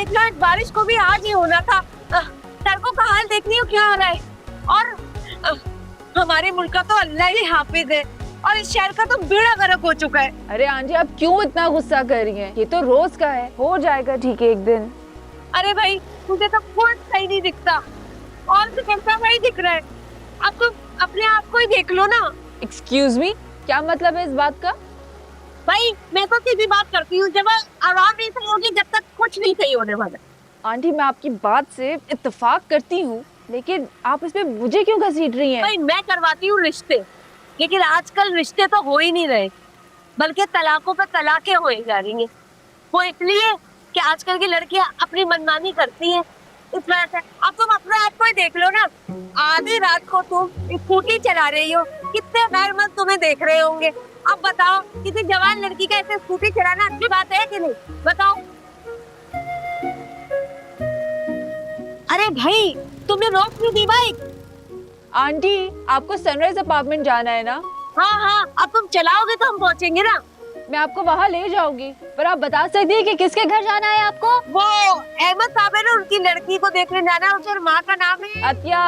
इतना बारिश को भी आज ही होना था। सड़कों का हाल देखनी हो क्या हो रहा है। और हमारे मुल्क का तो अल्लाह ही हाफिज है और इस शहर का तो बेड़ा गर्क हो चुका है। अरे आंटी आप क्यों इतना गुस्सा कर रही हैं? ये तो रोज का है, हो जाएगा ठीक है एक दिन। अरे भाई मुझे तो कुछ सही नहीं दिखता और तो कैसा भाई दिख रहा है। आप तो अपने आप को ही देख लो ना। एक्सक्यूज मी, क्या मतलब है इस बात का? भाई मैं तो सीधी बात करती हूँ, जब आवाम नहीं सही होगी जब तक कुछ नहीं सही होने वाला। आंटी मैं आपकी बात से इत्तेफाक करती हूँ, लेकिन आप इसमें मुझे क्यों घसीट रही हैं? भाई मैं करवाती हूँ रिश्ते, लेकिन आजकल रिश्ते तो हो ही नहीं रहे, बल्कि तलाकों पर तलाकें हो जा रही हैं। वो इसलिए कि आजकल की लड़कियां अपनी मनमानी करती हैं। इस वजह से अब तुम अपने आप को ही देख लो ना। आधी रात को तुम स्कूटी चला रही हो, कितने गैरमर्द तुम्हें देख रहे होंगे। अब बताओ किसी जवान लड़की का ऐसे स्कूटी चलाना अच्छी बात है कि नहीं, बताओ। अरे भाई तुमने रोक क्यों दी बाइक? आंटी आपको सनराइज अपार्टमेंट जाना है ना? हाँ हाँ, अब तुम चलाओगे तो हम पहुँचेंगे ना। मैं आपको वहाँ ले जाऊंगी, पर आप बता सकती हैं कि किसके घर जाना है आपको? वो अहमद साहब है ना, उनकी लड़की को देखने जाना है। उसकी माँ का नाम है अतिया।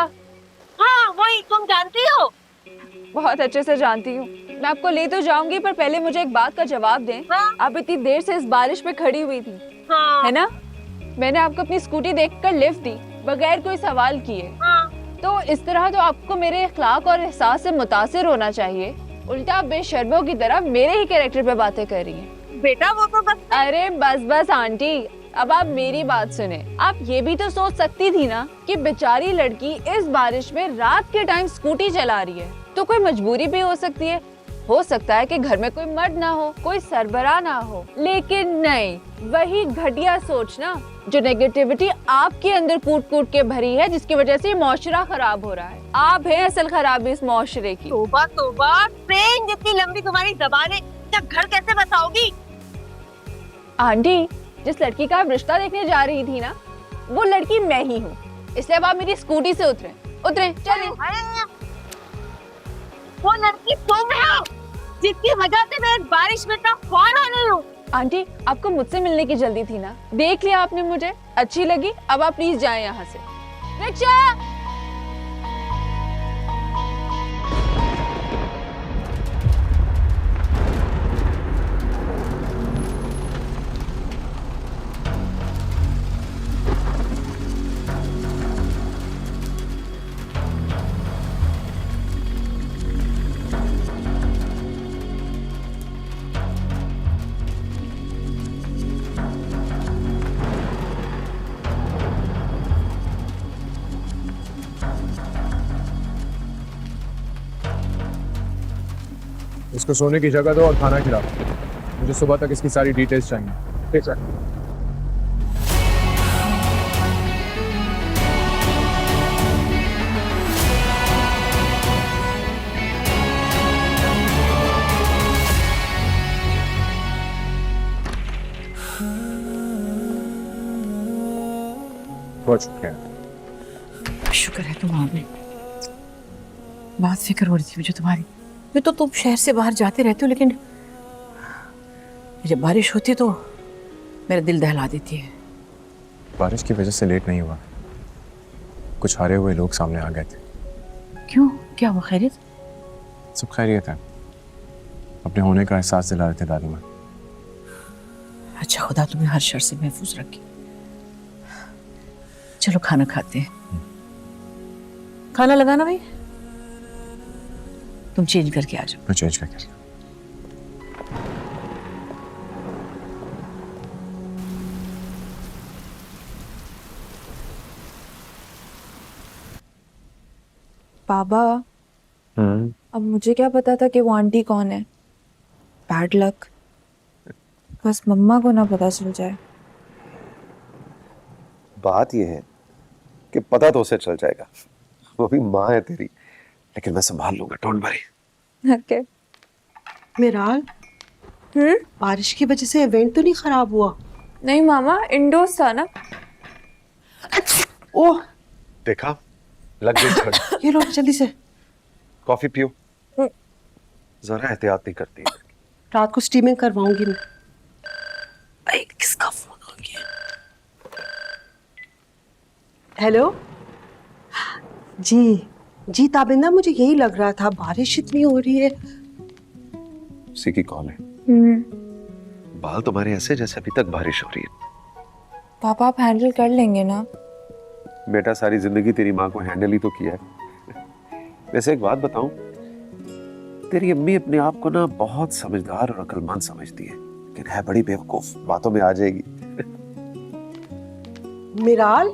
हाँ वही, तुम जानती हो? बहुत अच्छे से जानती हूँ। मैं आपको ले तो जाऊंगी, पर पहले मुझे एक बात का जवाब दें। हाँ? आप इतनी देर से इस बारिश में खड़ी हुई थी, हाँ। है ना? मैंने आपको अपनी स्कूटी देखकर लिफ्ट दी बगैर कोई सवाल किए। हाँ। तो इस तरह तो आपको मेरे अखलाक और एहसास से मुतासिर होना चाहिए। उल्टा आप बेशर्मों की तरह मेरे ही कैरेक्टर पे बातें कर रही हैं। बेटा वो तो बस। अरे बस बस आंटी, अब आप मेरी बात सुने। आप ये भी तो सोच सकती थी ना कि बेचारी लड़की इस बारिश में रात के टाइम स्कूटी चला रही है, तो कोई मजबूरी भी हो सकती है। हो सकता है कि घर में कोई मर्द ना हो, कोई सरबराह ना हो, लेकिन नहीं, वही घटिया सोच ना जो नेगेटिविटी आपके अंदर कूट कूट के भरी है, जिसकी वजह से माशरा खराब हो रहा है। आप हैं असल खराबी इस माशरे की। तौबा तौबा, ट्रेन जितनी लंबी तुम्हारी ज़बान है, जब घर कैसे बताओगी? आंटी जिस लड़की का आप रिश्ता देखने जा रही थी ना, वो लड़की मैं ही हूँ। इसलिए अब आप मेरी स्कूटी से उतरें, उतरें, चलिए। वो लड़की तुम हो जिसकी वजह से मैं बारिश में तो फौन हो रही हूँ। आंटी आपको मुझसे मिलने की जल्दी थी ना, देख लिया आपने मुझे, अच्छी लगी, अब आप प्लीज जाएं यहाँ से। रिक्शा। इसको सोने की जगह दो और खाना खिलाओ। मुझे सुबह तक इसकी सारी डिटेल्स चाहिए। ठीक है। बहुत शुक्रिया। शुक्र है तुम आ गए। बहुत फिक्र हो रही थी मुझे तुम्हारी। मैं तो तुम शहर से बाहर जाते रहते हो, लेकिन जब बारिश होती तो मेरा दिल दहला देती है। बारिश की वजह से लेट नहीं हुआ, कुछ हारे हुए लोग सामने आ गए थे। क्यों, क्या हुआ? खैरियत? सब खैरियत है, अपने होने का एहसास दिला रहे थे दादी माँ। अच्छा, खुदा तुम्हें हर शर से महफूज रखे। चलो खाना खाते हैं। खाना लगाना भाई, तुम चेंज करके आ जाओ। मैं चेंज करके। बाबा, अब मुझे क्या पता था कि वो आंटी कौन है। बैड लक, बस मम्मा को ना पता चल जाए। बात यह है कि पता तो उसे चल जाएगा, वो भी माँ है तेरी, लेकिन मैं संभाल लूंगा, डोंट वरी। ओके। मिराल, बारिश की वजह से इवेंट तो नहीं खराब हुआ? नहीं मामा, इंडोर्स था ना। ओह, देखा, लग गई झड़। ये लो जल्दी से। कॉफी पियो, जरा एहतियात नहीं करती। रात को स्टीमिंग करवाऊंगी मैं। किसका फोन आ गया? हेलो। जी जी ताबिंदा, मुझे यही लग रहा था, बारिश इतनी हो रही है। उसी की कॉल है। बाल तुम्हारे ऐसे जैसे अभी तक बारिश हो रही है। पापा आप हैंडल कर लेंगे ना? बेटा, सारी जिंदगी तेरी माँ को हैंडल ही तो किया है। वैसे एक बात बताऊं, तेरी अम्मी अपने आप को ना बहुत समझदार और अक्लमंद समझती है, लेकिन है बड़ी बेवकूफ, बातों में आ जाएगी। मिराल,